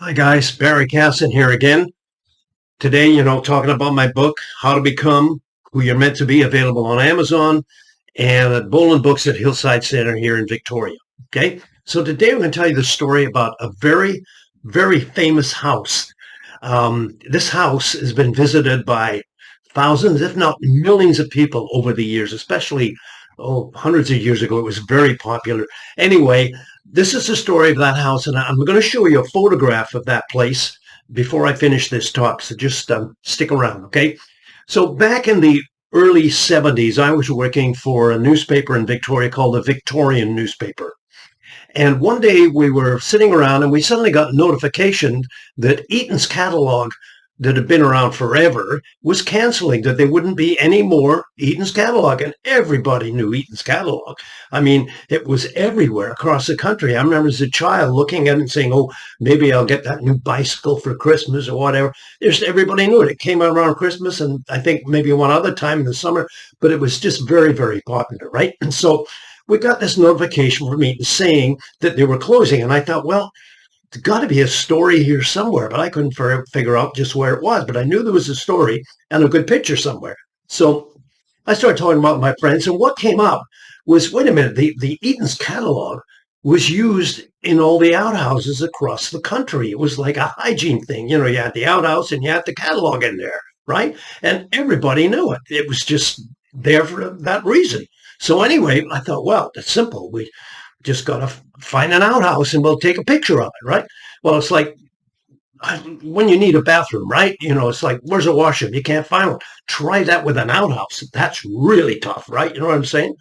Hi guys, Barry Casson here again. Today, talking about my book, How to Become Who You're Meant to Be, available on Amazon and at Boland Books at Hillside Center here in Victoria. Okay, so today I'm going to tell you the story about a very, very famous house. This house has been visited by thousands, if not millions of people over the years, especially hundreds of years ago. It was very popular. Anyway, this is the story of that house, and I'm going to show you a photograph of that place before I finish this talk. So just stick around, okay? So back in the early 70s, I was working for a newspaper in Victoria called the Victorian Newspaper. And one day we were sitting around and we suddenly got notification that Eaton's catalog that had been around forever was canceling, that there wouldn't be any more Eaton's catalog. And everybody knew Eaton's catalog. I mean, it was everywhere across the country. I remember as a child looking at it and saying, oh, maybe I'll get that new bicycle for Christmas or whatever. Just everybody knew it. It came out around Christmas and I think maybe one other time in the summer, but it was just very, very popular, right? And so we got this notification from Eaton saying that they were closing. And I thought, well, there's got to be a story here somewhere, but I couldn't figure out just where it was. But I knew there was a story and a good picture somewhere. So I started talking about my friends, and what came up was, wait a minute, the Eaton's catalog was used in all the outhouses across the country. It was like a hygiene thing. You had the outhouse and you had the catalog in there, right? And everybody knew it. It was just there for that reason. So anyway, I thought, well, that's simple. We just got to find an outhouse and we'll take a picture of it, right? Well, it's like when you need a bathroom, right? It's like, where's a washroom? You can't find one. Try that with an outhouse. That's really tough, right? You know what I'm saying?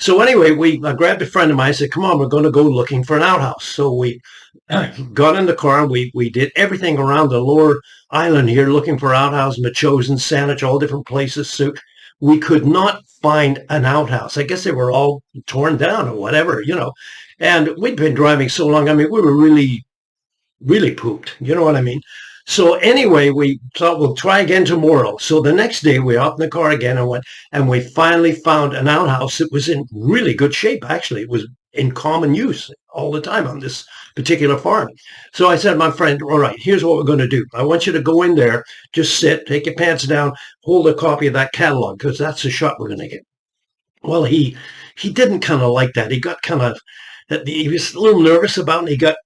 So anyway, I grabbed a friend of mine and said, come on, we're going to go looking for an outhouse. So we got in the car and we did everything around the lower island here looking for outhouse, Machosen, Saanich, all different places. So we could not find an outhouse. I guess they were all torn down or whatever, And we'd been driving so long. I mean, we were really, really pooped. You know what I mean? So anyway, we thought we'll try again tomorrow. So the next day we hopped in the car again and we finally found an outhouse that was in really good shape. Actually, it was in common use all the time on this particular farm. So I said to my friend, all right, here's what we're going to do. I want you to go in there, just sit, take your pants down, hold a copy of that catalog, because that's the shot we're going to get. Well, he didn't kind of like that. He got he was a little nervous about it, and he got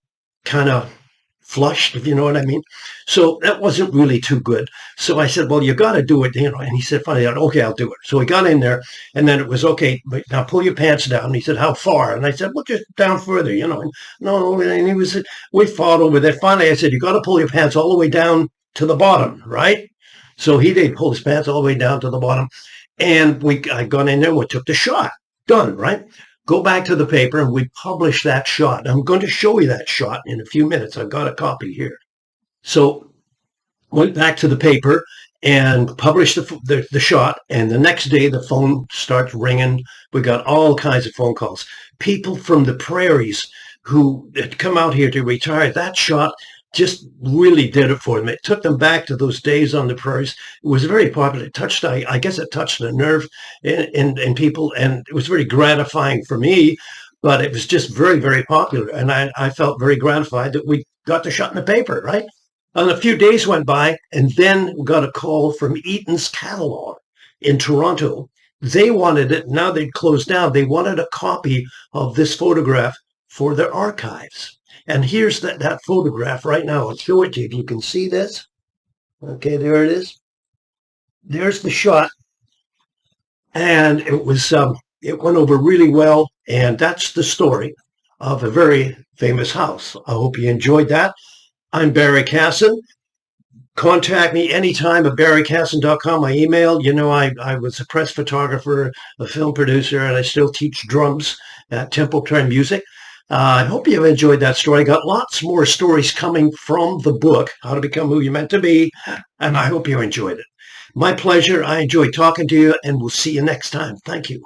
kind of flushed, if you know what I mean. So that wasn't really too good. So I said, well, you got to do it, and he said, funny, okay, I'll do it. So we got in there, and then it was, okay, but now pull your pants down. And he said, how far? And I said, well, just down further, and no, and we fought over there. Finally, I said, you got to pull your pants all the way down to the bottom, right? So he did pull his pants all the way down to the bottom, and I got in there and we took the shot. Done, right? Go back to the paper and we publish that shot. I'm going to show you that shot in a few minutes. I've got a copy here. So went back to the paper and published the shot. And the next day the phone starts ringing. We got all kinds of phone calls. People from the prairies who had come out here to retire. That shot just really did it for them. It took them back to those days on the prairies. It was very popular. It touched, I guess it touched a nerve in people, and it was very gratifying for me, but it was just very, very popular. And I felt very gratified that we got the shot in the paper, right? And a few days went by, and then we got a call from Eaton's catalog in Toronto. They wanted it. Now they'd closed down. They wanted a copy of this photograph for their archives. And here's that photograph right now. I'll show it to you if you can see this. Okay, there it is. There's the shot. And it went over really well. And that's the story of a very famous house. I hope you enjoyed that. I'm Barry Casson. Contact me anytime at barrycasson.com. My email, I was a press photographer, a film producer, and I still teach drums at Temple Trend Music. I hope you've enjoyed that story. I got lots more stories coming from the book, How to Become Who You're Meant to Be, and I hope you enjoyed it. My pleasure. I enjoyed talking to you, and we'll see you next time. Thank you.